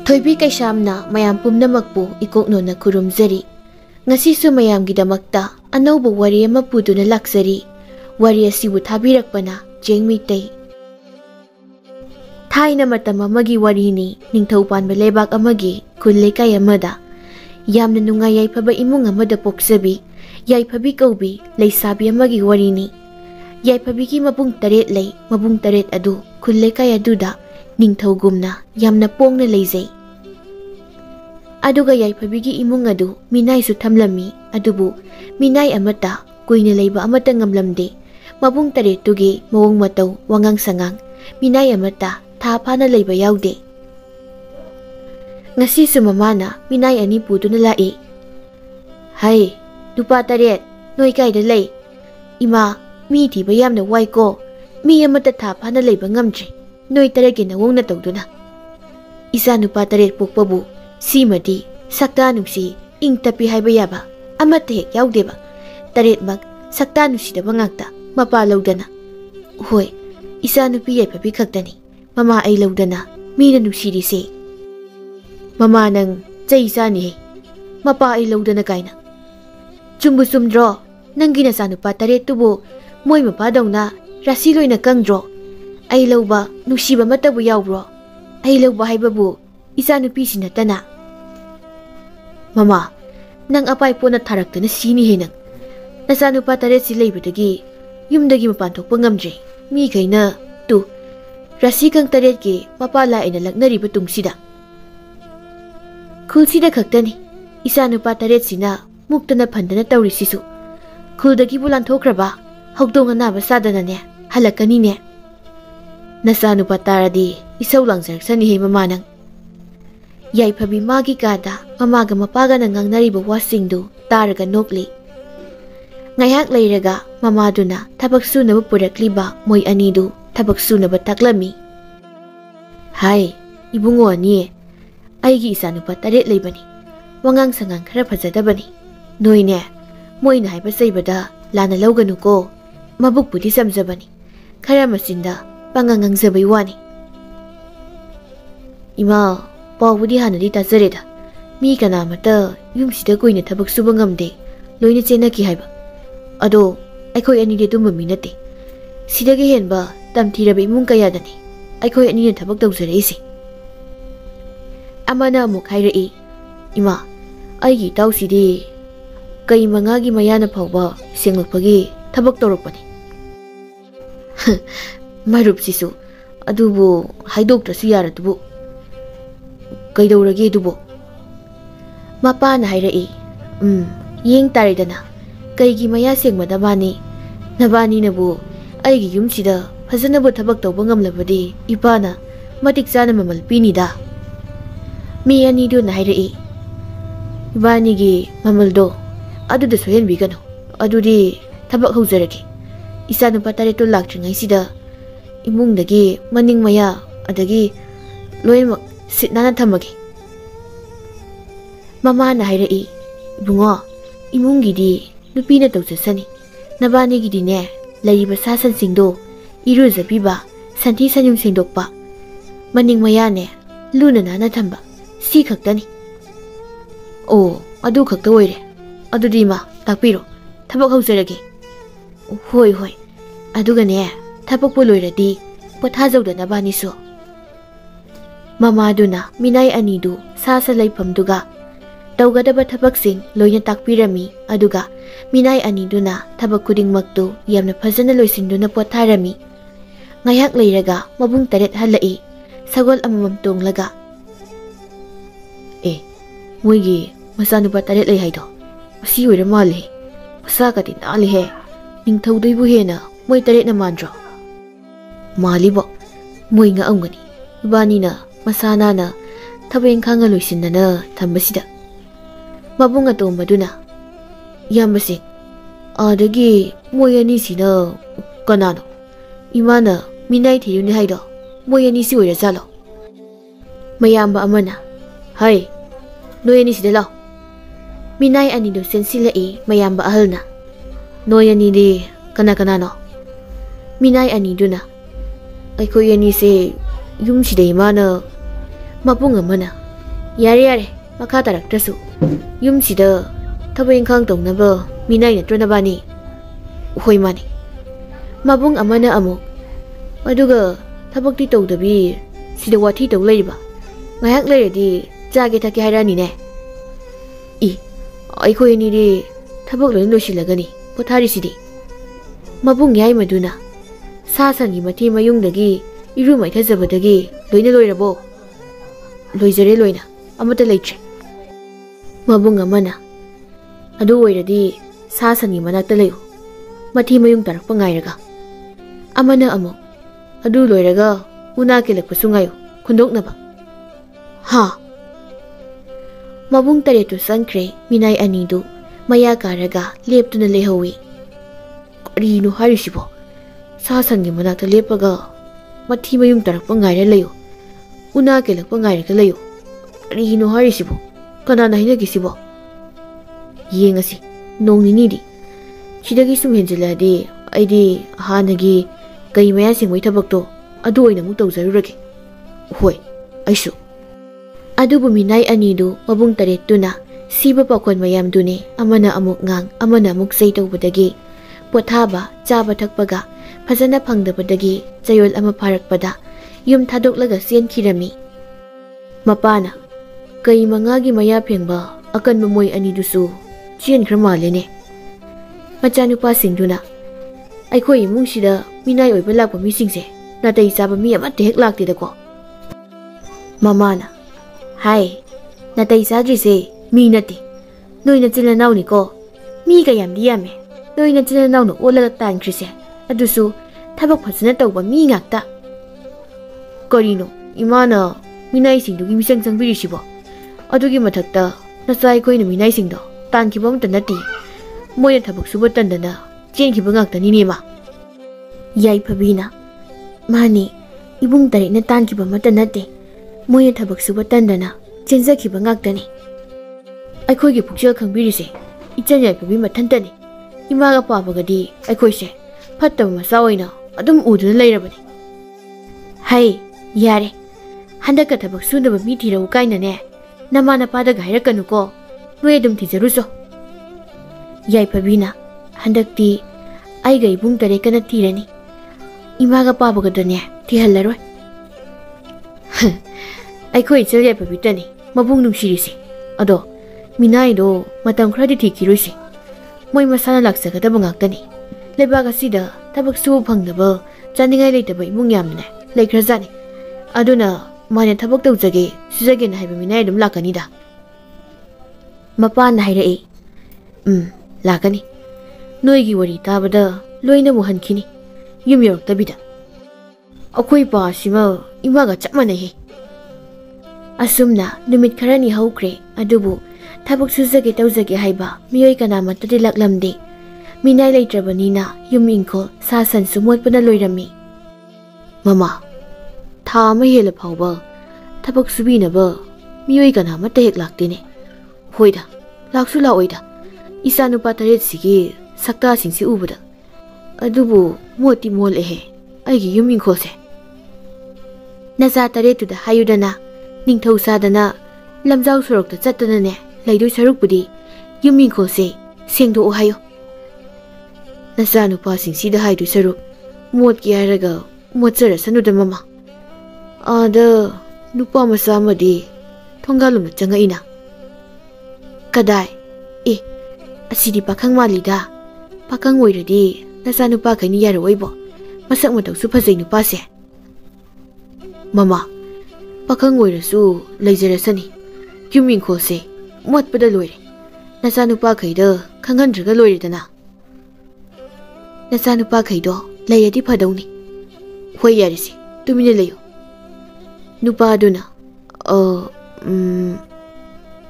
Thoibi Keishamna mayam pumnamakpu ikoknona kurumzari. Ngasisu mayamgidamakta anauba wari ama puduna laksari. Wari asibu Thabirakpana Cheng Meetei. Thaina matam amagi warini ningthaupanba lebak amagi khul lekai amada. Yamna nungai yaifaba imung amada poksabi. Yaifabi kaubi leisabi amagi warini. Yaifabigi mabung taret lei mabung taret adu khul lekai aduda ningthaugumna yamna pongna leizai. Aduga yaifabigi imung adu minai su thamlami adubu minai amata kuina leiba amata ngamlamde. Mabung taret tugi mawong matau wangang sangang minai amata thapana leiba yaude. Ngasi su mamana minai ani puduna lai. Hai, dupa taret noi kaida lei. Ima mi thiba yamna waiko mi amata thapana leiba ngamdre. Noi tarege na wong na tawduna. Isa nupa taret pokpabu simadi sakta nusi ing tapi haiba yaba amata hek yaudeba. Taret mag sakta nusi da bangakta mapa laudana. Hoi, isa nupi yaifabi kaktani. Mama ay laudana mina nusiri se. Mama nang chay isa ni he. Mapa ay laudana kaina. Chumbu sumdro nang ginasa nupa taret tubo moy mapa daw na rasiloy na kangdro. Ay lauba nusiba matabu yaubro. Ay lauba haibabu isa nupi sinatana. Mama, nang apay po na tarakta na sini he nang. Nasa nupa taret si laibadagi yumdagi mapantok pangamdre. Mi kay na tu. Rasi kang taret ke mapalain na lagnari batong sida. Kul sida kaktani. Isa nupa taret sina mukta na panda na tawri sisu. Kul dagi bulan tokraba. Hagdong na basada na ne. Halakani ne. Nasa nupa taradi isaw lang sa ni mamanang. Yaifabi magi kada mamaga mapaga nangang nariba wasingdu taraga nokli. Ngayak Leiraga mamaduna tabaksu na purakliba moy anidu tabaksu na bataklami. Hai, ibungo ani aigi isa nupa taret leibani. Wangang sangang kara fazadabani. Noy ne, moy na haiba saybada lana lawganu ko. Mabukpudi samzabani. Kara masinda pangangang zabay wani. Ima, pawudi hanadi tazareda. Mi kanamata yumsida koy na tabaksu bangamde. Loy na chenaki haiba. Ado, aikoy ani de tumami nate. Sidagi henba tamthirabe imung kayadani. Aikoy ani na thabak tawzare isi. Amana amuk hairai. Ima, aigi tawsidi kay mangagi mayana phawba senglakpagi thabak tawrakpani. Marup sisu adubu haidoktrasu yaradubu. Kaidawrage dubu. Mapa na hairai. Yeng taridana. Kaigi maya sengmada bani. Nabani nabu aigi yumsida fazanabu thabak tawba ngamlabadi ipana matik sana mamalpini da. Mi anidu na hairai. Ibani gi mamaldo aduda sohen bigano. Adudi thabak hauzarage. Isa nupa tareto laktringai sida imungdagi maning maya adagi loimak sitnana thamage. Mama na hairai. Bungo imungi di nupi na tawsasani. Nabani gidi ne lariba sasan singdo iruzabiba santi sanyum singdokpa. Maning maya ne luna na thamba. Si kaktani. Oh, adu kakta oire. Adu di ma takpiro. Thabak hauzarage. Hoi hoi. Aduga ne thabak po loiradi pothajawda nabani so. Mama aduna minay anidu sasa laifamduga tawgadaba thabaksing loina takpirami aduga minay aniduna thabak khudingmaktu yamna phajana loisinduna potharami. Ngayak leiraga mabung taret halai sagol amamam tonglaga. Moigi masanupa taret lei haido. Masi oira mali. Masa ka tin ali he. Ningthaudoibu hena moy taret na mandro. Mali bo. Moy nga amgani. Ibani na masana na thabeng khanga loisinna na thambasida. Mabung atom maduna. Yambasing. Adagi moy ani sina kanano. Imana minay thiruni haido. Moy ani si oira zalo. Mayamba amana. Hai. Noy ani sida lao. Minay ani do sensila mayamba ahalna. Noy ani di kana-kana no. Minay ani do na. Aikoy ani se yung sida imana Mabung amana Yare yare, makha taraktrasu. Yum sida thaba ingkhang tongnaba minai natro nabani. Hoi mani. Mabung amana amuk. Aduga thabakti tawdabi sida wathi taw leiba. Ngayak leiradi chage thake hairani ne. I aikhoi ni ri thabak loin losilagani pothari sidi. Mabung yai maduna. Sasangi mathi mayungdagi iru mai thajabadagi loina loirabo. Loijare loina amata leitre. Mabung amana. Adu oiradi sasangi manakta leyu. Mathi mayung tarakpa ngairaga. Amana amo. Adu loiraga una kelakpasu ngayo khundoknaba. Ha. Mabung taretu sankre minai anidu maya karaga leptuna lehawi. Karino harisibo. Sasangi manakta lepaga mathi mayung tarakpa ngaira leyo. Una kelakpa ngairaga leyo. Karino harisibo. Kanana hinagisibo. Yengasi nong ninidi. Sidagi sum henjiladi aidi hanagi kai maya singwai thabakto adu oina mu tawjarurage. Hoi, aisu. Adubu minai anidu mabung taretuna siba pakon mayam dune amana amuk ngang amana amuk sei tawbadagi pothaba chaba thakpaga phajana phangdabadagi chayol ama pharakpada yum thadoklaga sen khirami. Mapana kai mangagi maya phengba akan moy anidusu chen khramalene. Machanupa singduna aikhoi imungsida minai oiba lakpa misingse natai chaba mi amate hek laktedako. Mamana hai natai sadrise mi nati noina chila nauni ko mi ka yamdi yame noina chila naunu olaga tankrise adusu thabak phajana tawba mi ngakta. Karino imana minai singdugi misang changbirisibo adugi mathakta nasai koina minai singdo tankiba amta nati moya thabak suba tandana chenkiba ngaktani nema. Yai phabina mani ibung tare na tankiba mata nate moya thabak suba tandana chenjakiba ngaktani. Aikhoigi pukjal khangbirise ichan yai phabi mathantani imaga pabagadi aikhoise phattaba masa oina adum uduna leirabani. Hai yare handaka thabak sunaba mi thirawu kaina ne nama napada gairakanu ko noi adum thijaruso. Yai phabina handakti aiga ibung tare kana thirani imaga pabagadane thihallaroi. Aikhoi chal yai phabitani mabung nungsirisi ado minai do matam khradi thikiroisi moi masana laksagadaba ngaktani lebaga sida thabak su phangdaba chaningai leitaba imung yamne leikhrazani aduna mane thabak tawjage sujage na haiba minai dum lakani da. Mapana hairai lakani noigi wari tabada loina mu hankhini yum yoroktabida akhoi pa sima imaga chapmanai. Asumna numit kharani haukre adubu thabak sujage tawjage haiba miyoi kana matadi laklamde minai leitrabanina yum ingkho sasan sumotpana loirami. Mama tha ma hela phawba thabak subinaba miyoi kana mata hek laktene. Hoida laksu laoida isa nupa taret sigi sakta singsi ubada adubu moti mol ehe aigi yum ingkho se. Naza taretuda hayudana ningthau sadana lamjau sorokta chattana ne laidoi sarukpudi yum ingkho se sengdo o hayo. Naza nupa singsida haidoi saruk mot ki haraga motjara sanuda mama ada nupa masa amadi thongalumna changaina. Kadai asidi pakhang malida pakhang oiradi nasa nupa kaini yaroibo masak matausu phajai nupa se. Mama pakhang oirasu leijarasani yum ingkho se motpada loire nasa nupa khaida khanghandraga loiredana. Nasa nupa khaido leiradi phadauni. Hoi yarisi tumina leyo. Nupa aduna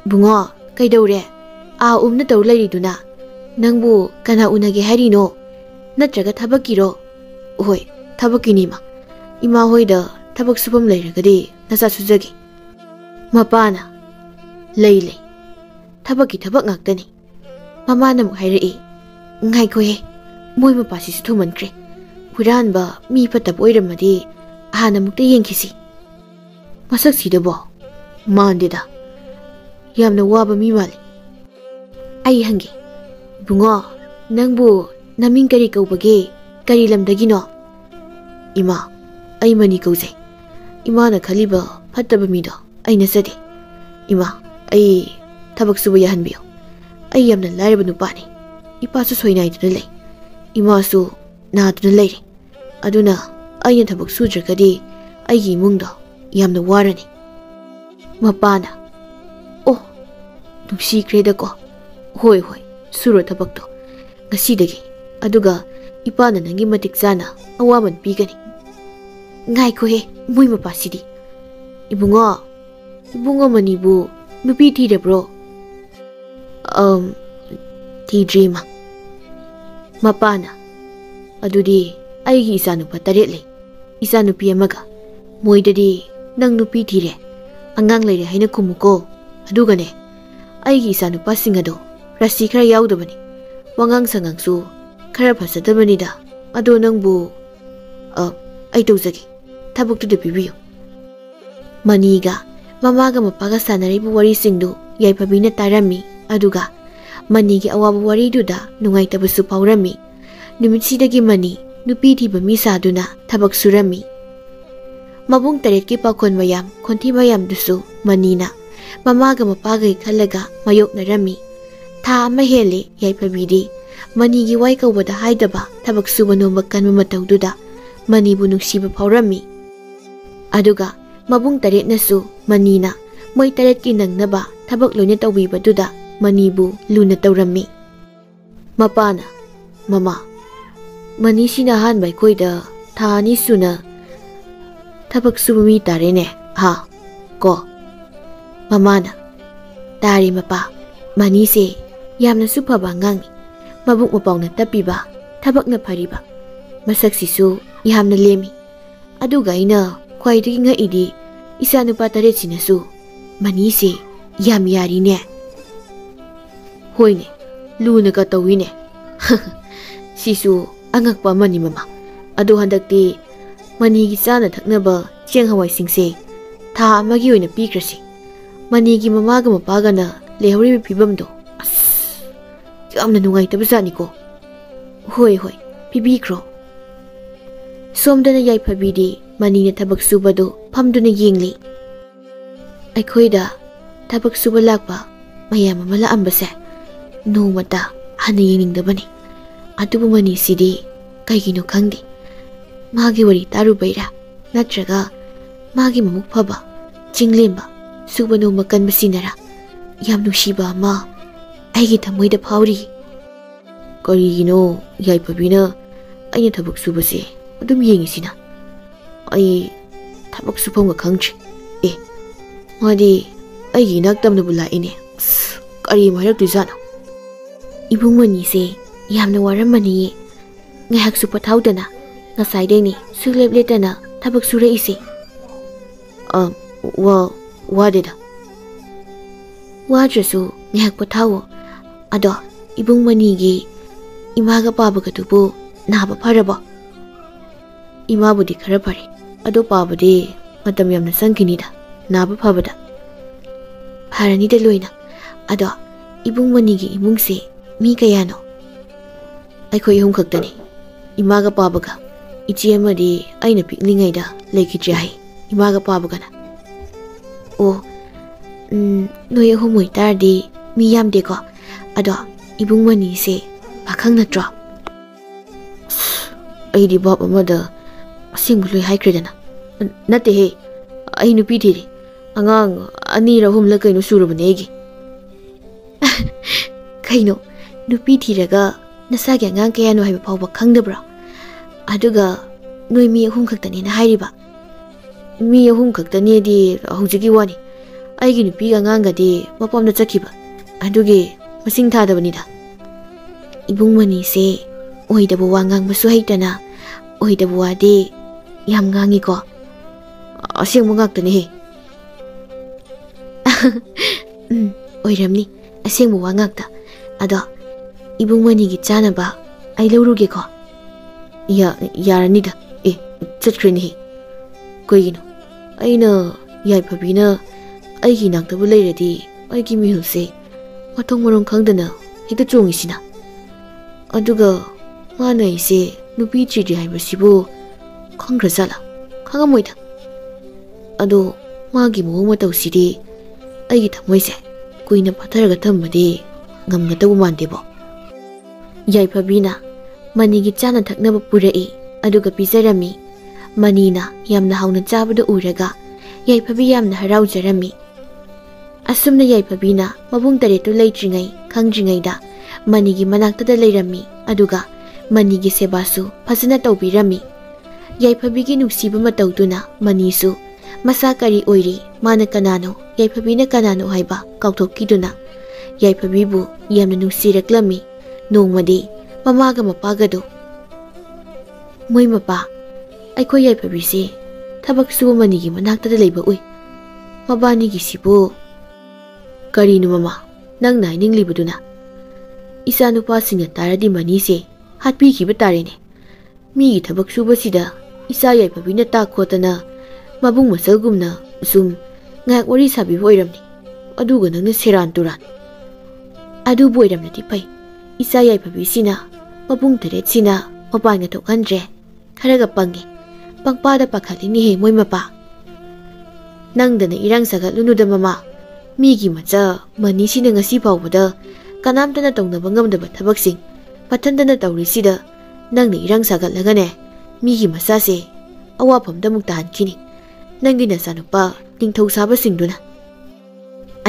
bungo kaidore umna taw leiriduna nangbu kana unage harino natraga thabakiro. Hoi thabakinima ima hoida thabak subam leiragadi nasa sujagi. Mapana leile thabaki thabak ngaktani. Mamana mu hairai ngai ko he moi mapasi su thumankre huranba mi phatab oiramadi hana mukta yengkhisi masak sidabo mandida yamna waba mi mali. Ai hangi. Bungo, nangbu naming kari kaubage, kari lamdagino. Ima, ai mani kauzay. Ima na khaliba fataba mido, ai nasade. Ima, ai tabak suba yahanbiyo. Ai yamna lairaba nupani. Ipa su soinay duna lay. Ima su na duna layri. Aduna, ai na tabak sudragadi, ai gi mungdo, yamna warani. Mapana. Oh, nungsi kreda ko. Hoi hoi, suro tabakto. Ngasidagi, aduga, ipana nangi matik sana, awaman pigani. Ngay ko he, muy mapasidi. Ibungo manibu, nupi tida bro. Tidri ma. Mapana. Adudi, aigi isa nupa taritli. Isa nupi amaga. Moidadi, nang nupi tire. Angang layre haina kumuko. Adugane, aigi isa nupa singado. Rasi kara yaudabani. Wangang sangang su, kara pasadabani da. Ado nangbu, ay tawzagi. Tabuk tu depibiyo. Maniga, mamaga mapaga sanaribu wari singdu, yay pabina tarami, aduga. Manigi awabu wari duda, nungay tabasu paurami. Numitsidagi mani, nupi tiba misaduna, tabak surami. Mabung tarit ki pakon mayam, konti mayam dusu, manina. Mamaga mapagay kalaga, mayok na rami. Ta mahele, yay pabidi. Manigi way kawada haidaba, tabak subano magkan mamataw duda. Manibu nungsiba paurami. Aduga, mabung tarit nasu, manina. Moy tarit kinang naba, tabak lonya tawiba duda. Manibu luna taurami. Mapana, mama. Mani sinahan bay koy da, taani suna. Tabak subami tarine, ha, ko. Mamana, tari mapa, mani se, yamna supaba ngangi. Mabuk mapaw na tapiba, tabak na pariba. Masaksisu, yamna lemi. Aduga ina, kwaidagi nga idi, isa nupa tarit sinasu. Mani se, yam yari ne. Hoy ne, luna ka tawi ne. Sisu, angak pa mani mama. Ado handakti, manigi sana thaknaba cheng hawai singse. Tha amagi oina pikrasi. Manigi mamaga mapaga na lehori pibamdo. As, yamna nungay tabasani ko. Hoy hoy, pibikro. Somdana yay pabidi, mani na tabak subado, pamduna yingli. Ay koida, tabak subalakpa, mayama malaambase. Nomata, hanayining dabani. Atubu mani sidi, kaygino kangdi. Magi wari taru bayra, natraga, magi mamuk paba, jinglimba, subano makan masinara. Yam nushiba ma, aigi tamoyda pauri. Karigino, yay pabina, ay na tabak subase, adum yengisina. Ay, tabak supong kangchi. Madi, ay ginagtam na bula ini. Kari mahirak duzana. Ibung mani se, yamna waramani. Ngayag supatawdana, ngasayday ni, sulebleta tabak sura isi. Wadida. Wadrasu, ngayag patawo. Ado, ibung manigi, imaga pabaga tubo, naba paraba. Imabudi karapari, ado pabadi, matam yamna sangkinida, naba pabada. Haranida loina, ado, ibung manigi imung se, mi kayano. Ay ko ihong kagtani. Imaga pabaga. Ichi amadi ay napikningay da laikidyahay. Imaga pabaga na. O, noy humoy tardi miyam de ko. Ado, ibung mani se pakang na drop. Ay di bab amada asing buloy haikreda na. Nate he, ay nupitiri. Angang anira humla kayo surabanegi. Kaino, nupi tiraga nasagi angang kayano haiba pawba khangdabra. Aduga noi mi ahum khaktani na hairiba. Mi ahum khaktani di hujigi wani. Aigi nupi angang gadi mapamna chakhiba. Adugi masing thadabanida. Ibung mani se oidaba wangang masu haitana. Oidaba wadi yam ngangi ko. Asing mangakta ni he. Oiramni, asing mo wangakta. Ado, ibung manigi chana ba, ay laurugi ko. Yaranida, chatkri ni he. Koigino, ay na yay pabina, ay hinaktabu layradi, ꯑꯩꯒꯤ ꯃꯤꯍꯨꯜꯁꯦ ꯃꯊꯣꯡ ꯃꯔꯝ ꯈꯪꯗꯅ ꯍꯦꯛꯇ ꯆꯣꯡꯉꯤꯁꯤꯅ? ꯑꯗꯨꯒ ꯃꯥꯅ ꯑꯩꯁꯦ ꯅꯨꯄꯤ ꯊꯤꯗ꯭ꯔꯤ ꯍꯥꯏꯕꯁꯤꯕꯨ ꯈꯪꯈ꯭ꯔꯖꯥꯠꯂꯥ? ꯈꯪꯉꯝꯃꯣꯏꯗ. ꯑꯗꯣ ꯃꯥꯒꯤ ꯃꯑꯣꯡ ꯃꯇꯧꯁꯤꯗꯤ ꯑꯩꯒꯤ ꯊꯃꯣꯏꯁꯦ ꯀꯨꯏꯅ ꯄꯥꯊꯔꯒ ꯊꯝꯕꯗꯤ ꯉꯝꯒꯗꯧꯕ ꯃꯥꯟꯗꯦꯕꯣ. ꯌꯥꯏꯐꯕꯤꯅ ꯃꯅꯤꯒꯤ ꯆꯥꯅ ꯊꯛꯅꯕ ꯄꯨꯔꯛꯏ ꯑꯗꯨꯒ ꯄꯤꯖꯔꯝꯃꯤ. ꯃꯅꯤꯅ ꯌꯥꯝꯅ ꯍꯥꯎꯅ ꯆꯥꯕꯗ ꯎꯔꯒ ꯌꯥꯏꯐꯕꯤ ꯌꯥꯝꯅ ꯍꯔꯥꯎꯖꯔꯝꯃꯤ. ꯑꯁꯨꯝꯅ ꯌꯥꯏꯐꯕꯤꯅ ꯃꯕꯨꯡ ꯇꯔꯦꯠꯇꯨ ꯂꯩꯇ꯭ꯔꯤꯉꯩ ꯈꯪꯗ꯭ꯔꯤꯉꯩꯗ ꯃꯅꯤꯒꯤ ꯃꯅꯥꯛꯇꯗ ꯂꯩꯔꯝꯃꯤ ꯑꯗꯨꯒ ꯃꯅꯤꯒꯤ ꯁꯦꯕꯥꯁꯨ ꯐꯖꯅ ꯇꯧꯕꯤꯔꯝꯃꯤ. ꯌꯥꯏꯐꯕꯤꯒꯤ ꯅꯨꯡꯁꯤꯕ ꯃꯇꯧꯗꯨꯅ ꯃꯅꯤꯁꯨ ꯃꯁꯥ ꯀꯔꯤ ꯑꯣꯏꯔꯤ, ꯃꯥꯅ ꯀꯅꯥꯅꯣ, ꯌꯥꯏꯐꯕꯤꯅ ꯀꯅꯥꯅꯣ ꯍꯥꯏꯕ ꯀꯥꯎꯊꯣꯛꯈꯤꯗꯨꯅ ꯌꯥꯏꯐꯕꯤꯕꯨ ꯌꯥꯝꯅ ꯅꯨꯡꯁꯤꯔꯛꯂꯝꯃꯤ. ꯅꯣꯡꯃꯗꯤ ꯃꯃꯥꯒ ꯃꯄꯥꯒꯗꯣ, ꯃꯣꯏ ꯃꯄꯥ, ꯑꯩꯈꯣꯏ ꯌꯥꯏꯐꯕꯤꯁꯦ ꯊꯕꯛ ꯁꯨꯕ ꯃꯅꯤꯒꯤ ꯃꯅꯥꯛꯇꯗ ꯂꯩꯕ ꯎꯏ. ꯃꯕꯥꯅꯤꯒꯤꯁꯤꯕꯨ ꯀꯔꯤꯅꯣ ꯃꯃꯥ ꯅꯪꯅ ꯍꯥꯏꯅꯤꯡꯂꯤꯕꯗꯨꯅ? ꯏꯆꯥ ꯅꯨꯄꯥꯁꯤꯡꯅ ꯇꯥꯔꯗꯤ ꯃꯅꯤꯁꯦ ꯍꯥꯠꯄꯤꯈꯤꯕ ꯇꯥꯔꯦꯅꯦ. ꯃꯤꯒꯤ ꯊꯕꯛ ꯁꯨꯕꯁꯤꯗ ꯏꯆꯥ ꯌꯥꯏꯐꯕꯤꯅ ꯇꯥꯛ ꯈꯣꯠꯇꯅ ꯃꯕꯨꯡ ꯃꯆꯜꯒꯨꯝꯅ ꯁꯨꯝ ꯉꯥꯏꯍꯥꯛ wari ꯁꯥꯕꯤꯕ ꯑꯣꯏꯔꯝꯅꯤ. ꯑꯗꯨꯒ ꯅꯪꯅ ꯁꯦꯔꯥꯟ ꯇꯨꯔꯥꯟ. ꯑꯗꯨꯕꯨ ꯑꯣꯏꯔꯝꯂꯗꯤ ꯐꯩ. ꯏꯆꯥ ꯌꯥꯏꯐꯕꯤꯁꯤꯅ ꯃꯕꯨꯡ ꯇꯔꯦꯠꯁꯤꯅ ꯃꯄꯥꯟꯒ ꯊꯣꯛꯍꯟꯗ꯭ꯔꯦ. ꯈꯔꯒ ꯄꯪꯉꯦ. ꯄꯪꯄꯥꯗ ꯄꯥꯈꯠꯂꯤꯅꯤꯍꯦ ꯃꯣꯏ ꯃꯄꯥ. ꯅꯪꯗꯅ ꯏꯔꯥꯡ ꯁꯥꯒꯠꯂꯨꯅꯨꯗ ꯃꯃꯥ. ꯃꯤꯒꯤ ꯃꯆꯥ ꯃꯅꯤꯁꯤꯅ ꯉꯁꯤ ꯐꯥꯎꯕꯗ ꯀꯅꯥꯝꯇꯅ ꯇꯧꯅꯕ ꯉꯝꯗꯕ ꯊꯕꯛꯁꯤꯡ ꯃꯊꯟꯇꯅ ꯇꯧꯔꯤꯁꯤꯗ ꯅꯪꯅ ꯏꯔꯥꯡ ꯁꯥꯒꯠꯂꯒꯅꯦ ꯃꯤꯒꯤ ꯃꯆꯥꯁꯦ ꯑꯋꯥꯐꯝꯗ ꯑꯃꯨꯛ ꯇꯥꯍꯟꯈꯤꯅꯤ. ꯅꯪꯒꯤ ꯅꯆꯥꯅꯨꯄꯥ ꯅꯤꯡꯊꯧ ꯁꯥꯕꯁꯤꯡꯗꯨꯅ.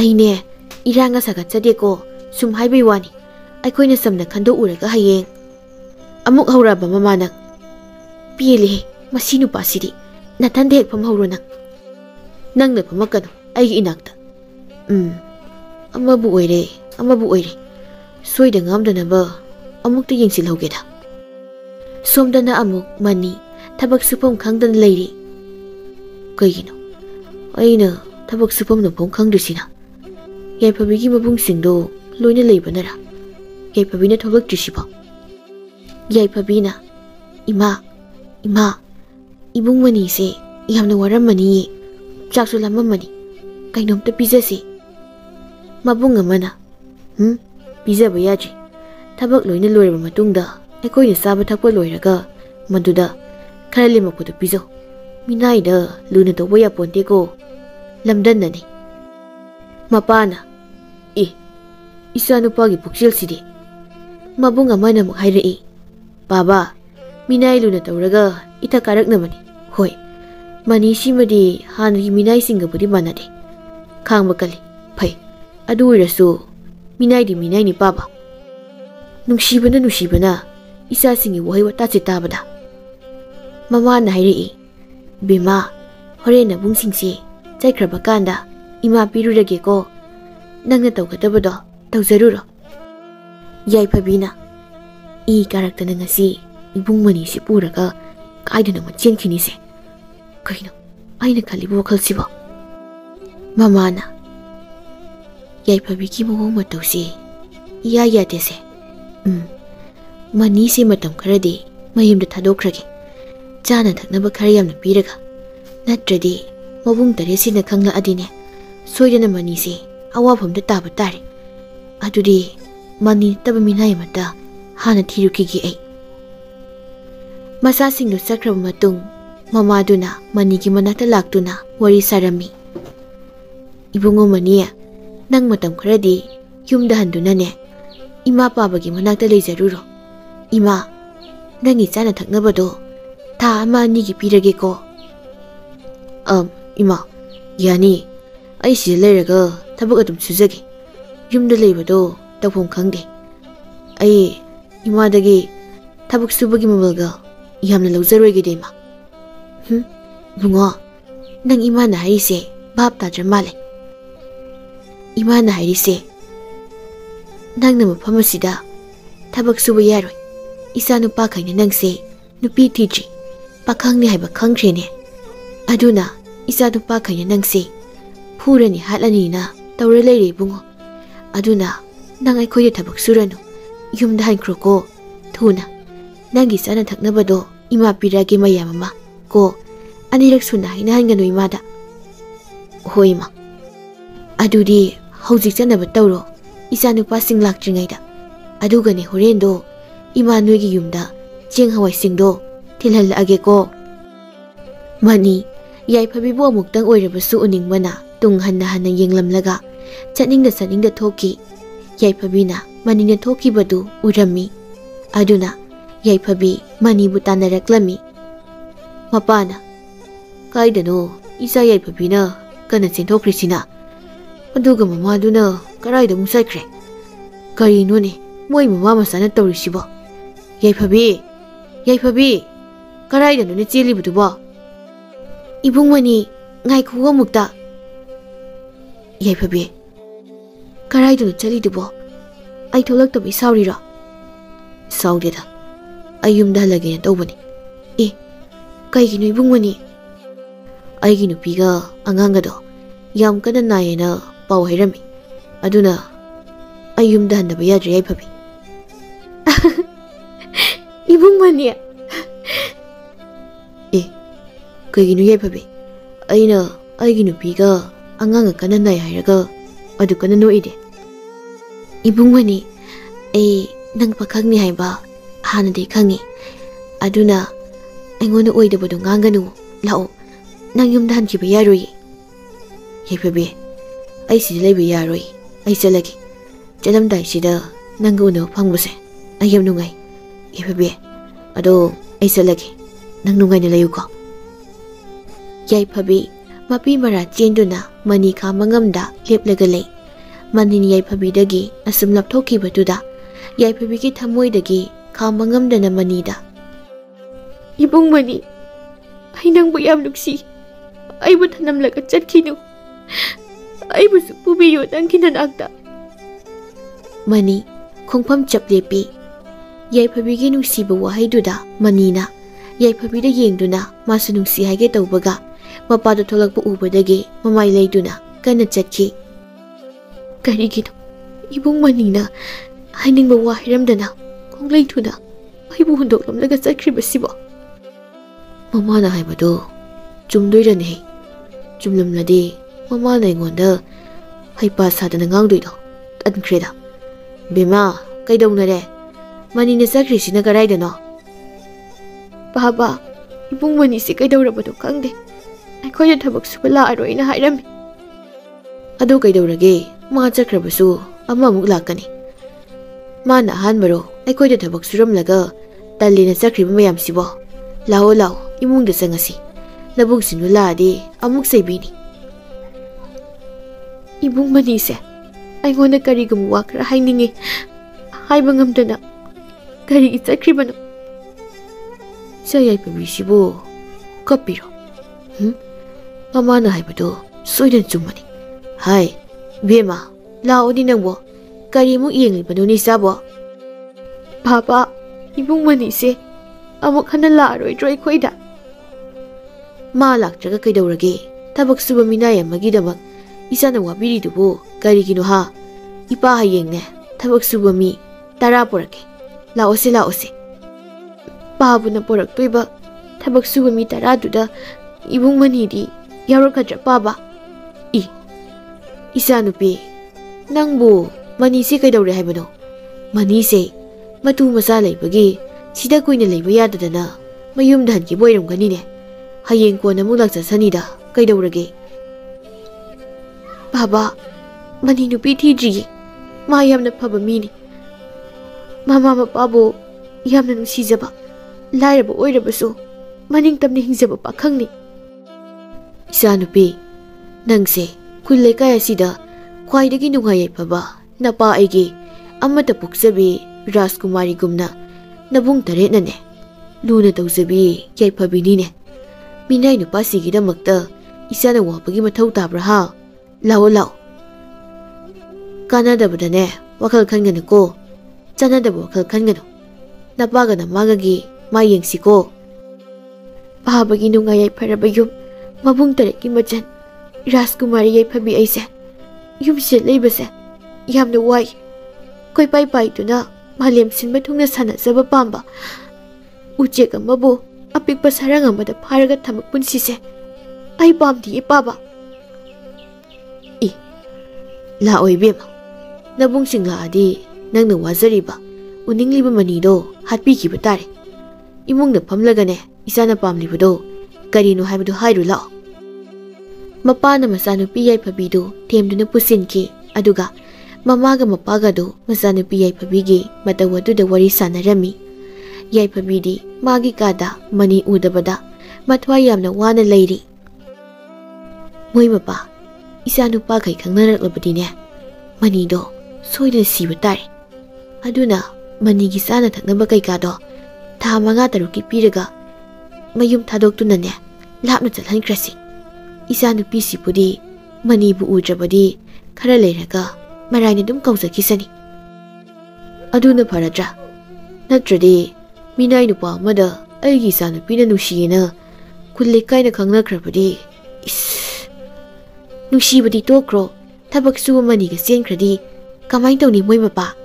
ꯑꯩꯅꯦ ꯏꯔꯥꯡꯒ ꯁꯥꯒꯠꯆꯗꯦꯀꯣ, ꯁꯨꯝ ꯍꯥꯏꯕꯩ ꯋꯥꯅꯤ. ꯑꯩꯈꯣꯏꯅ ꯁꯝꯅ ꯈꯟꯗꯣꯛꯎꯔꯒ ꯍꯌꯦꯡ ꯑꯃꯨꯛ ꯍꯧꯔꯛꯑꯕ ꯃꯃꯥ ꯅꯪ. ꯄꯦꯜꯂꯦꯍꯦ ꯃꯁꯤ ꯅꯨꯄꯥꯁꯤꯗꯤ. ꯅꯊꯟꯗ ꯍꯦꯛ ꯐꯝꯍꯧꯔꯣ ꯅꯪ. ꯅꯪꯅ ꯐꯝꯃꯛꯀꯅꯨ ꯑꯩꯒꯤ ꯏꯅꯥꯛꯇ. ꯑꯃꯕꯨ ꯑꯣꯏꯔꯦ ꯑꯃꯕꯨ ꯑꯣꯏꯔꯦ. ꯁꯣꯏꯗ ꯉꯥꯝꯗꯅꯕ ꯑꯃꯨꯛꯇ ꯌꯦꯡꯁꯤꯜꯍꯧꯒꯦꯗ. ꯁꯣꯝꯗꯅ ꯑꯃꯨꯛ ꯃꯅꯤ ꯊꯕꯛ ꯁꯨꯐꯝ ꯈꯪꯗꯅ ꯂꯩꯔꯤ. ꯀꯩꯒꯤꯅꯣ ꯑꯩꯅ ꯊꯕꯛ ꯁꯨꯐꯝ ꯅꯣꯝꯐꯝ ꯈꯪꯗ꯭ꯔꯤꯁꯤꯅ? ꯌꯥꯏꯐꯕꯤꯒꯤ ꯃꯕꯨꯡꯁꯤꯡꯗꯣ ꯂꯣꯏꯅ ꯂꯩꯕꯅꯔꯥ ꯌꯥꯏꯐꯕꯤꯅ ꯊꯣꯛꯂꯛꯇ꯭ꯔꯤꯁꯤꯕꯣ? ꯌꯥꯏꯐꯕꯤꯅ ꯏꯃꯥ, ꯏꯃꯥ, ꯏꯕꯨꯡ ꯃꯅꯤꯁꯦ ꯌꯥꯝꯅ ꯋꯥꯔꯝꯃꯅꯤꯌꯦ. ꯆꯥꯛꯁꯨ ꯂꯥꯝꯃꯝꯃꯅꯤ. ꯀꯩꯅꯣꯝꯇ ꯄꯤꯖꯁꯤ. ꯃꯕꯨꯡ ꯑꯃꯅ ꯄꯤꯖꯕ ꯌꯥꯗ꯭ꯔꯤ. ꯊꯕꯛ ꯂꯣꯏꯅ ꯂꯣꯏꯔꯕ ꯃꯇꯨꯡꯗ ꯑꯩꯈꯣꯏꯅ ꯆꯥꯕ ꯊꯛꯄ ꯂꯣꯏꯔꯒ ꯃꯗꯨꯗ ꯈꯔ ꯂꯦꯝꯃꯛꯄꯗꯣ ꯄꯤꯖꯧ. ꯃꯤꯅꯥꯏꯗ ꯂꯨꯅ ꯇꯧꯕ ꯌꯥꯄꯣꯟꯇꯦꯀꯣ. ꯂꯝꯗꯟꯅꯅꯤ. ꯃꯄꯥꯅ ꯏꯆꯥ ꯅꯨꯄꯥꯒꯤ ꯄꯨꯛꯆꯦꯜꯁꯤꯗꯤ. ꯃꯕꯨꯡ ꯑꯃꯅ ꯑꯃꯨꯛ ꯍꯥꯏꯔꯛꯏ. ꯕꯥꯕꯥ, ꯃꯤꯅꯥꯏ ꯂꯨꯅ ꯇꯧꯔꯒ ꯏꯊꯛ ꯀꯥꯔꯛꯅꯕꯅꯤ. ꯍꯣꯏ, ꯃꯅꯤꯁꯤꯃꯗꯤ ꯍꯥꯟꯅꯒꯤ ꯃꯤꯅꯥꯏꯁꯤꯡꯒꯕꯨꯗꯤ ꯃꯥꯟꯅꯗꯦ. ꯈꯥꯡꯕ ꯀꯜꯂꯤ. ꯐꯩ. ꯑꯗꯨ ꯑꯣꯏꯔꯁꯨ ꯃꯤꯅꯥꯏꯗꯤ ꯃꯤꯅꯥꯏꯅꯤ ꯄꯥꯕ. ꯅꯨꯡꯁꯤꯕꯅ ꯅꯨꯡꯁꯤꯕꯅ ꯏꯆꯥꯁꯤꯡꯒꯤ ꯋꯥꯍꯩ ꯋꯥꯇꯥꯁꯤ ꯇꯥꯕꯗ. ꯃꯃꯥꯅ ꯍꯥꯏꯔꯛꯏ. ꯕꯦꯃꯥ, ꯍꯣꯔꯦꯟ ꯅꯕꯨꯡꯁꯤꯡꯁꯤ ꯆꯠꯈ꯭ꯔꯕ ꯀꯥꯟꯗ ꯏꯃꯥ ꯄꯤꯔꯨꯔꯒꯦꯀꯣ. ꯅꯪꯅ ꯇꯧꯒꯗꯕꯗꯣ ꯇꯧꯖꯔꯨꯔꯣ. ꯌꯥꯏꯐꯕꯤꯅ ꯀꯥꯔꯛꯇꯅ ꯉꯁꯤ ꯏꯕꯨꯡ ꯃꯅꯤꯁꯤ ꯄꯨꯔꯒ ꯀꯥꯏꯗꯅꯣꯃ ꯆꯦꯟꯈꯤꯅꯤꯁꯦ. ꯀꯩꯅꯣ ꯑꯩꯅ ꯈꯜꯂꯤꯕ ꯋꯥꯈꯜꯁꯤꯕꯣ? ꯃꯃꯥꯅ ꯌꯥꯏꯐꯕꯤꯒꯤ ꯃꯑꯣꯡ ꯃꯇꯧꯁꯤ ꯏꯌꯥ ꯌꯥꯗꯦꯁꯦ. ꯃꯅꯤꯁꯦ ꯃꯇꯝ ꯈꯔꯗꯤ ꯃꯌꯨꯝꯗ ꯊꯥꯗꯣꯛꯈ꯭ꯔꯒꯦ. ꯆꯥꯅ ꯊꯛꯅꯕ ꯈꯔ ꯌꯥꯝꯅ ꯄꯤꯔꯒ. ꯅꯠꯇ꯭ꯔꯗꯤ ꯃꯕꯨꯡ ꯇꯔꯦꯠꯁꯤꯅ ꯈꯪꯂꯛꯑꯗꯤꯅꯦ ꯁꯣꯏꯗꯅ ꯃꯅꯤꯁꯦ ꯑꯋꯥꯐꯝꯗ ꯇꯥꯕ ꯇꯥꯔꯦ. ꯑꯗꯨꯗꯤ ꯃꯅꯤ ꯅꯠꯇꯕ ꯃꯤꯅꯥꯏ ꯑꯃꯠꯇ ꯍꯥꯟꯅ ꯊꯤꯔꯨꯈꯤꯒꯦ ꯑꯩ. ꯃꯆꯥꯁꯤꯡꯗꯨ ꯆꯠꯈ꯭ꯔꯕ ꯃꯇꯨꯡ ꯃꯃꯥꯗꯨꯅ ꯃꯅꯤꯒꯤ ꯃꯅꯥꯛꯇ ꯂꯥꯛꯇꯨꯅ ꯋꯥꯔꯤ ꯁꯥꯔꯝꯃꯤ. ꯏꯕꯨꯡꯉꯣ ꯃꯅꯤ, ꯅꯪ ꯃꯇꯝ ꯈꯔꯗꯤ ꯌꯨꯝꯗ ꯍꯟꯗꯨꯅꯅꯦ ꯏꯃꯥ ꯄꯥꯕꯒꯤ ꯃꯅꯥꯛꯇ ꯂꯩꯖꯔꯨꯔꯣ. ꯏꯃꯥ, ꯅꯪꯒꯤ ꯆꯥꯅ ꯊꯛꯅꯕꯗꯣ ꯊꯥ 1-2ꯒꯤ ꯄꯤꯔꯒꯦꯀꯣ. ꯏꯃꯥ, ꯌꯥꯅꯤ. ꯑꯩ ꯁꯤꯗ ꯂꯩꯔꯒ ꯊꯕꯛ ꯑꯗꯨꯝ ꯁꯨꯖꯒꯦ. ꯌꯨꯝꯗ ꯂꯩꯕꯗꯣ ꯇꯧꯐꯝ ꯈꯪꯗꯦ. ꯑꯩ ꯏꯃꯥꯗꯒꯤ ꯊꯕꯛ ꯁꯨꯕꯒꯤ ꯃꯃꯜꯒ ꯌꯥꯝꯅ ꯂꯧꯖꯔꯣꯏꯒꯦꯗ ꯏꯃꯥ. ꯏꯕꯨꯡꯉꯣ, ꯅꯪ ꯏꯃꯥꯅ ꯍꯥꯏꯔꯤꯁꯦ ꯚꯥꯞ ꯇꯥꯗ꯭ꯔ ꯃꯥꯜꯂꯦ. ꯏꯃꯥꯅ ꯍꯥꯏꯔꯤꯁꯦ ꯅꯪꯅ ꯃꯐꯝ ꯑꯁꯤꯗ ꯊꯕꯛ ꯁꯨꯕ ꯌꯥꯔꯣꯏ. ꯏꯆꯥ ꯅꯨꯄꯥꯈꯩꯅ ꯅꯪꯁꯦ ꯅꯨꯄꯤ ꯊꯤꯗ꯭ꯔꯤ, ꯄꯥꯈꯪꯅꯤ ꯍꯥꯏꯕ ꯈꯪꯈ꯭ꯔꯦꯅꯦ. ꯑꯗꯨꯅ ꯏꯆꯥ ꯅꯨꯄꯥꯈꯩꯅ ꯅꯪꯁꯦ ꯐꯨꯔꯅꯤ ꯍꯥꯠꯂꯅꯤꯅ ꯇꯧꯔ ꯂꯩꯔꯦ ꯏꯕꯨꯡꯉꯣ. ꯑꯗꯨꯅ ꯅꯪ ꯑꯩꯈꯣꯏꯗ ꯊꯕꯛ ꯁꯨꯔꯅꯨ. ꯌꯨꯝꯗ ꯍꯟꯈ꯭ꯔꯣꯀꯣ ꯊꯨꯅ. ꯅꯪꯒꯤ ꯆꯥꯅ ꯊꯛꯅꯕꯗꯣ ꯏꯃꯥ ꯄꯤꯔꯛꯑꯒꯦ ꯃꯌꯥꯝ ꯑꯃ ꯀꯣ. 2ꯔꯛ ꯁꯨꯅ ꯍꯥꯏꯅꯍꯟꯒꯅꯨ ꯏꯃꯥꯗ. ꯍꯣꯏ ꯏꯃꯥ. ꯑꯗꯨꯗꯤ hꯧजिक चनब तौरो इचा नुपासिंग लाक्ट्रिङैदा अदुगने होरेन्दो इमा नोइगी युमदा चेंग हवाइसिंगदो थिलहल्लागेको मनी याइफबिबो अमुक्तंग ओइरबसु उनिंगबना तुंग हन्ना हन्ना येंगलमलगा चनिंगदा थोकी याइफबिना मनीने थोकीबदु उरम्मी अदुना याइफबी मनीबु तानरक्लमी मपाना काइदनो इचा याइफबिना कना चेंथोख्रिसिना अदुगा ममादुना कराइदा मुसाइख्रे करिनोने मोइ ममा मसाना तौरिसिबो याइफबी कराइदनोने चेलिबुदुबो इबुंगमनी ngaikhugo mukta याइफबी कराइदनो चलिदुबो आई थोलक्तबी साउरिरा साउदेदा आई युमदा हलगे तौबनी ए कइगिनो इबुंगमनी आइगी नुपीगा अंगांगदो याम कना नायेना पाव हैरमी अदुना आई युमदा हन्दबा याद्रे याइफबी इबुंगमनी ए कइगिनो याइफबी अइना आइगी नुपीगा अंगांगा कना नाय हैरगा अदु कना नोइदे इबुंगमनी ए नंग पखंगनी हाइबा हानदे खंगी अदुना अइंगोना ओइदबदो nganगनु लाओ नंग युमदा हनखिबा यारोय याइफबी आई सिदा लैबा यारोय आई चलगे चलमदाइसिदा नंग उनो फंगबसे आई यम नुंगाई याइफबी अदो आई चलगे नंग नुंगाइना लैयुको याइफबी मपी मरा चेंदुना मनी खा मंगमदा लेपलगा लै मनीनि याइफबीदगी असुम लपथोखिबदुदा याइफबीगी थमोइदगी खा मंगमदना मनीदा इबुंगमनी आई नंगबु याम नुक्सी आइबु थनमलगा चटखिनु आइबुसु पुबियो नंगि ननाक्ता मनी खोंफम चपलेपी याइफबीगी नुक्सीबु वाहैदुदा मनीना याइफबीदा येंगदुना मासु नुक्सी हाइगे तौबगा मपादो थोलकपु उबदगी ममाई लैदुना कन्ना चटखि करिगिनो इबुंगमनीना हाइनिंगबा वाहिरमदना खोंग्लैथुना आइबु हुंदोकलमलगा चटख्रिबसिबो ममाना हाइबदो चुमदोइरने चुमलमलदे ममाना इंगोंदा हाइपा सादना nganगदोइदो तनख्रेदा बेमा कैदौनरे मनीने चटख्रिसिना कराइदनो बाबा इबुंगमनी से कैदौरबदो खंगदे अखोय थबक सुबा लारोइना हाइरमी अदो कैदौरगे मा चक्रबसु अमामुक लाकनी माना हानबरो अखोय थबक सुरमलगा तल्लिना चक्रिबा मयामसिबो लाओ लाओ इमुंगदा चंगसी लबुक सिनु लादे अमुक सैबिनी इबुंगमनी से अइगोना करिगम वाखरा हाइनिंगे हाइबा ngamdana करि चक्रिबनो याइफबीसिबो कपिरो ममाना हाइबदो सोइदन चुमनी हाय बेमा लाओनी नंगबो करिमु येंगलिबनो निसाबो बाबा इबुंगमनी से अमुक हन्ना लारोइद्रो अखोइदा मा लाक्ट्रगा कैदौरगे थबक सुबा मिनाय अमगिदमक इसाना वाबिरिदुबो करिगिनो हा इपा हायेंगने थबक सुबा मी 10 पोरके लाओसे पाबुना पोरक्तोइबा थबक सुबा मी 10 दुदा इबुंगमनीदी यावरकद्रा पाबा इसा नुपी नंगबो मनी से कैदौरे हाइबनो मनी से मतु मसा लैबगी सिदा कुइना लैबा याददना मयुम धनकी बोइरमगनिने हयेंग कोना मुलाक चसनीदा कैदौरगे बाबा मनी नुपी थीद्री मा यामना फबा मीनी मामा मपाबो यामना नुसीजबा लाइरबा ओइरबसु मनिंग तमने हिंजबा पाखंगनी इसा नुपी नंगसे खुल लेकाय असिदा ख्वाइदगी नुंगाय फबा नपा आइगे अमता पुक्सबी राजकुमारी गुमना नबुंग तरेनने लूना तौजबी याइफबीनीने मिनाय नुपासिगिदमक्ता इसाना वापगी मथौ ताब्रा हा लाओ लाओ कानादबदने वखल खनगनको चनादब वखल खनगनो नपागा नमागगी मा येंगसिको पाबगी नुंगाय याइफरबा युम मबुंग तरेकी मचन राजकुमारी याइफबी ऐसे युमसे लेबसे यामना वाई कोई पाई पाइदुना मालेम सिनबा थुंगना सानजबा पाम्बा उचेक अमबो अपिकपा सरंग अमदा फारगा थमक पुनसिसे आई पामदी पाबा Laoy bema. Nabung singla adi nang na wazariba. Uningliba manido hatpi ki batare. Imung na pamlagane isana pamlibudo. Karino haibdo hairu lao. Mapa na masanupi Yaipabido temduna pusinki aduga mamaga mapagado masanupi Yaipabigi matawaduda wari sanarami. Yaipabidi magi kada mani udabada matwa yamna wana leiri. Moy mapa isanupa kai khangnaраklabadine manido soida siba tare. Aduna manigi sana thaknaba kai kado tha manga taruki piraga mayum thadoktunane lapna chalhankrasi. Isanupi sipudi manibu udrabadi khara leiraga maraini dum kausakisani. Aduna faradra natradi minai nupa amada aigi isanupi na nushiyena kulle kaina khangnakrabadi nushibadi tokro thabak suba maniga senkradi kamai tawni moi mapa.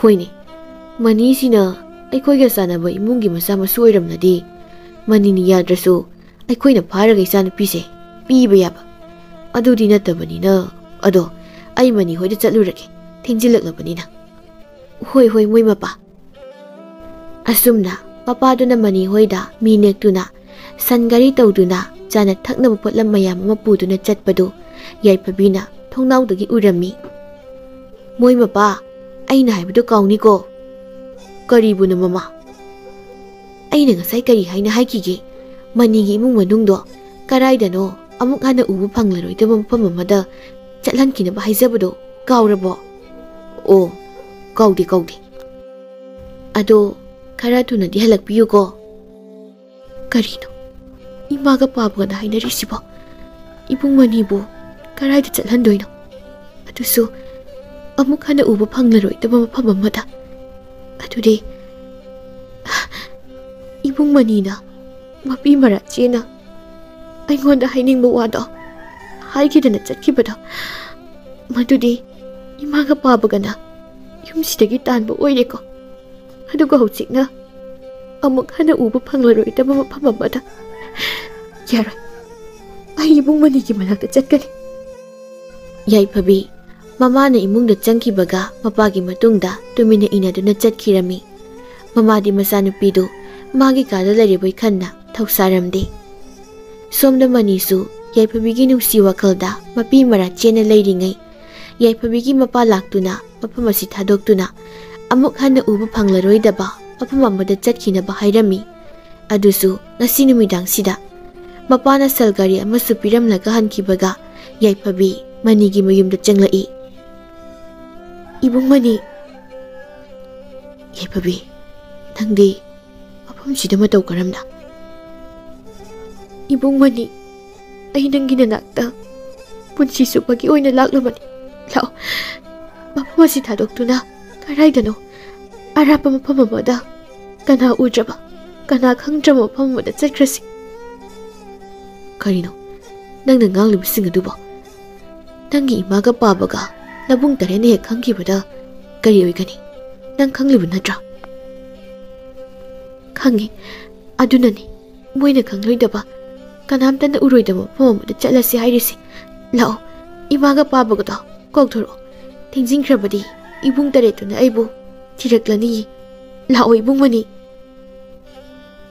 Hoine mani sina aikhoiga sanaba imungi masa masu oiramnadi manini yadrasu aikoina pharaga isanupise piba yaba adudi natabanina ado ai mani hoida chatlurake thingjilaklabanina. Hoi hoi moi mapa. Asumna papa duna mani hoida minektuna sangari tawduna jana thaknaba potlam mayam ama puduna chatpadu Yaipabina thongnaudagi urami. Moi mapa aina haibadu kauniko. Karibuna mama. Aina ngasai kari haina haikige manigi imung manungdo karaidano amuk hana ubu phanglaroidaba mafam amada chatlankinaba haijabado kaurabo. O kaude ado khara thunadi halakpiyuko. Karino imaga pabaga hainarisibo ibung manibu karaida chatlandoino adusu amuk hana ubu phanglaroidaba mafam amada adudi ibung manina mapi mara chena aingonda hainingba wado haigidana chatkibada madudi imaga pabagana yumsidagi tanba oireko aduga hausikna amuk hana ubu phanglaroidaba mafam amada yara ai ibung manigi manakta chatkani. Yaipabi mamana imungda changkibaga mapagi matungda tumina inaduna chatkirami. Mamadi masanupidu magi kada lariboi khanna thausaramde. Somda manisu Yaipabigi nungsi wakalda mapi mara chena leiringai Yaipabigi mapa laktuna mafam asi thadoktuna amuk hana ubu phanglaroidaba mafam amada chatkinaba hairami. Adusu ngasi numidang sida mapana salgari amasu piramlaga hankibaga Yaipabi manigi mayumda changlai. Ibung mani Yaipabi nangdi mafam sida matau karamna. Ibung mani ay nang ginanakta punsi supagi oy nalaklaman lao mafam asi thadoktuna karaidano arapa mafam amada kana udraba kana khangdraba mafam amada chatkrasi. Karino nangna nganglibsing aduba nangi imaga pabaga nabung tarene hek khangkibada kari oigani nang khanglibu natra. Khangi adunani moina khangloidaba kanamtana uroidaba mafam amada chatlasi hairisi lao imaga pabagado kokthoro thingjingkrabadi ibung taretuna aibu thiraklani lao ibung mani.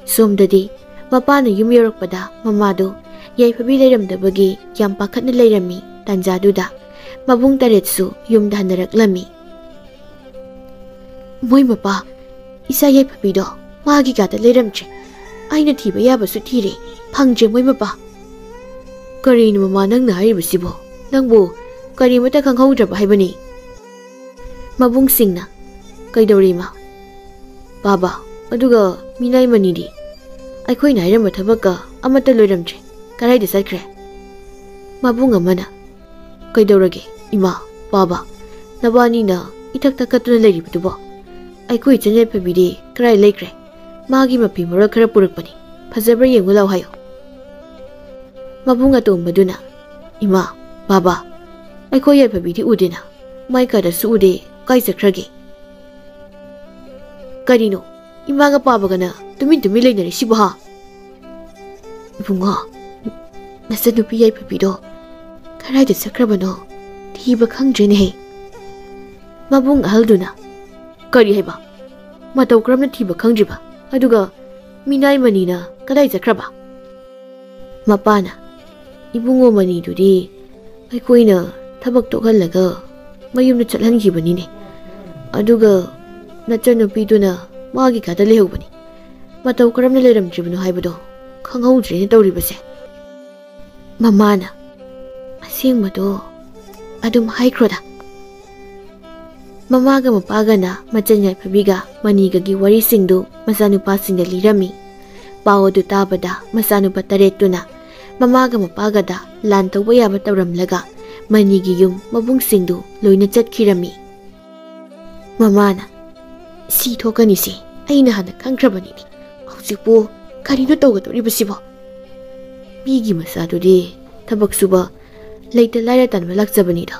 Somdadi mapana yum yorakpada mamado Yaipabi leiramdabagi yam pakhatna leirami tanjaduda mabung taretsu yumda hanaraklami. Moi mapa isa Yaipabido magi gata leiramche aina thiba yabasu thire phangje moi mapa. Karino mama nangna haibasibo nangbu karimata khanghodraba haibani. Mabung singna kaidorima baba aduga minai manidi aikhoina hairamba thabaka amata loiramche karaida satkre. Mabung amana kaidorage ima baba nabani na itak takatuna leiributubo aikoi chane pabide karai lekre magi mapi mara khara purakpani phajabra yengulau hayo. Mabung atombaduna ima baba aikoi Yaipabidi udena maika da su ude kai sakrage. Karino imaga pabagana tumin leinari sibaha. Phunga nasanupi Yaipabido karaida sakrabano Thiba khangdrene. Mabung ahalduna. Kari haiba. Matau karamna thiba khangdriba. Aduga minai manina kadai chakraba. Mapana. Ibungo mani dudi. Aikoina thabak tokhalaga mayumna chathangibanine. Aduga nachanupi-duna magi kada lehubani. Matau karamna leiramdribano haibado khanghaudrene tawribase. Mamana asengmado adum haikroda. Mamaga mapagana machan yaifabiga manigagi warisingdu masanupasingda lirami. Paodu tabada masanupa taretuna mamaga mapagada lan tawba yaba tawramlaga manigi yum mabungsingdu loina chatkirami. Mamana si thokanisi aina hana khangkrabanini. Hausikpo karino tawgadoribasibo. Migi masadudi thabak suba leita laira tanba lakjabanido.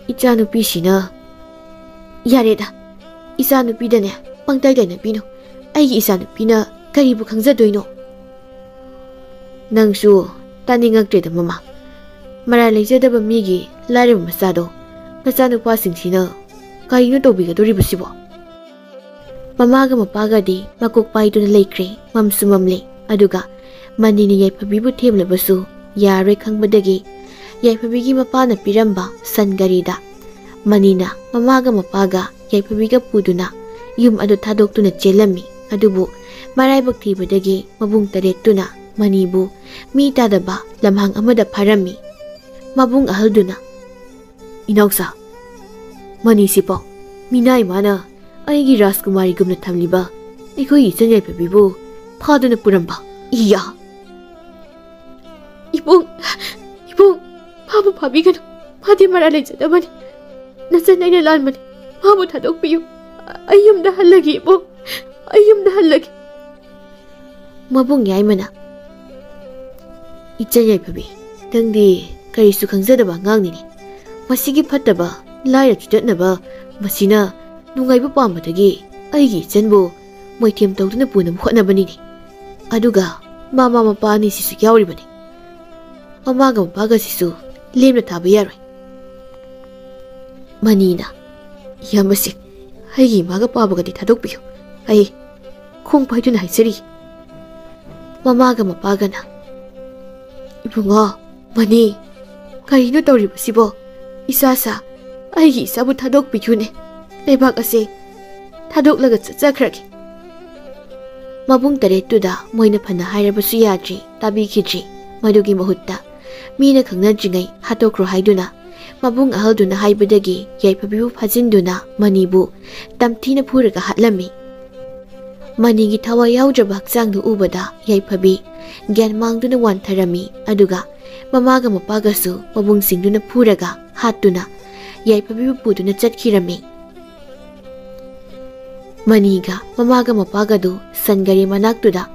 Ichanupishina yareda isanupidane pangtai dainapino aigi isanupina karibu khangjadoino. Nangsu taningaktreda mama. Mara leijadaba migi laireba masado machanupasingsina karino tawbigadoribasibo. Mamaga mapagadi makok paiduna leikre mamsu mamle aduga manini yaifabibu themlabasu yaroi khangbadagi yaifabigi mapana piramba sangarida manina mamaga mapaga yaifabiga puduna yum adu thadokuna chelami adubu maraibak thibadagi mabung taretuna manibu mi tadaba lamhang amada pharami. Mabung ahalduna inausa mani sipo minai mana aigi Rajkumari gumna thamliba ikoi ichan yaifabibu phaduna puramba. Iya Ibung Babu pabigano Padi mara leijadabani Nasan aina lalmani Babu thadokpiyu Ayumda hallagi Ibung Ayumda hallagi. Mabung yaimana Ichan yaifabi tangdi karisu khangjadaba ngangnini. Masigi phattaba laira chudatnaba masina nungaiba pambadagi aigi ichanbu moithem tawduna punam hotnabanini. Aduga mama mapani sisu yauribani. Mamaga mapaga sisu lemna thaba yaroi. Manina yambasik aigi maga pabagadi thadokpiyo ai khong paiduna haisari. Mamaga mapagana ibungo mani karino tawribasibo isasa aigi isabu thadokpiyune lebak ase thadok laga chachragi. Mabung taretuda moina phana hairabasu yadri tabikhidri madugi mahutta mina khangnadringai hatokro haiduna mabung ahalduna haibadagi yaifabibu phajinduna manibu tamthina phuraga hatlami. Manigi thawa yaudraba hakchangdu ubada yaifabi gyan mangduna wantharami aduga mamaga mapagasu mabungsingduna phuraga hatuna yaifabibu puduna chatkirami. Maniga mamaga mapagadu sangari manaktuda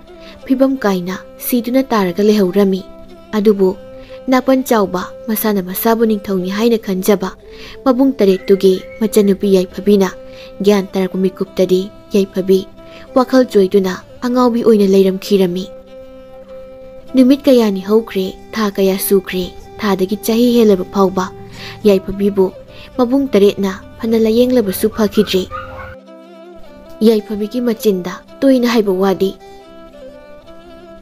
phibam kaina siduna taraga lehaurami. Adubu napan chauba masana masabu ningthongni haina khanjaba mabung taretugi machanupi yaifabina gyan tarakpa mikuptadi yaifabi wakhal joiduna angaobi oina leiramkhirami. Numit kayani hokre tha kaya sukre thadagi chahi helaba phawba yaifabibu mabung taretna phana layenglabasu phakidri. Yaifabigi machinda toina haiba wadi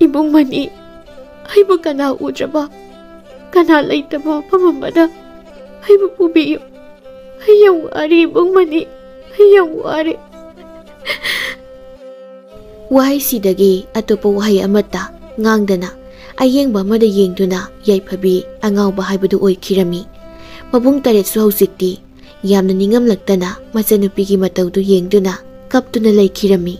Ibung mani haiba kana udraba kana leitaba pamambada haiba pubiyo hayang wari ibung mani hayang wari. Wahai sidagi atopa wahai amata ngangdana ayengba amada yengduna yaifabi angawba haibadu oikirami. Mabung taretsu hausikti yamna ningamlaktana machanupigi mataudu yengduna kaptuna laikirami.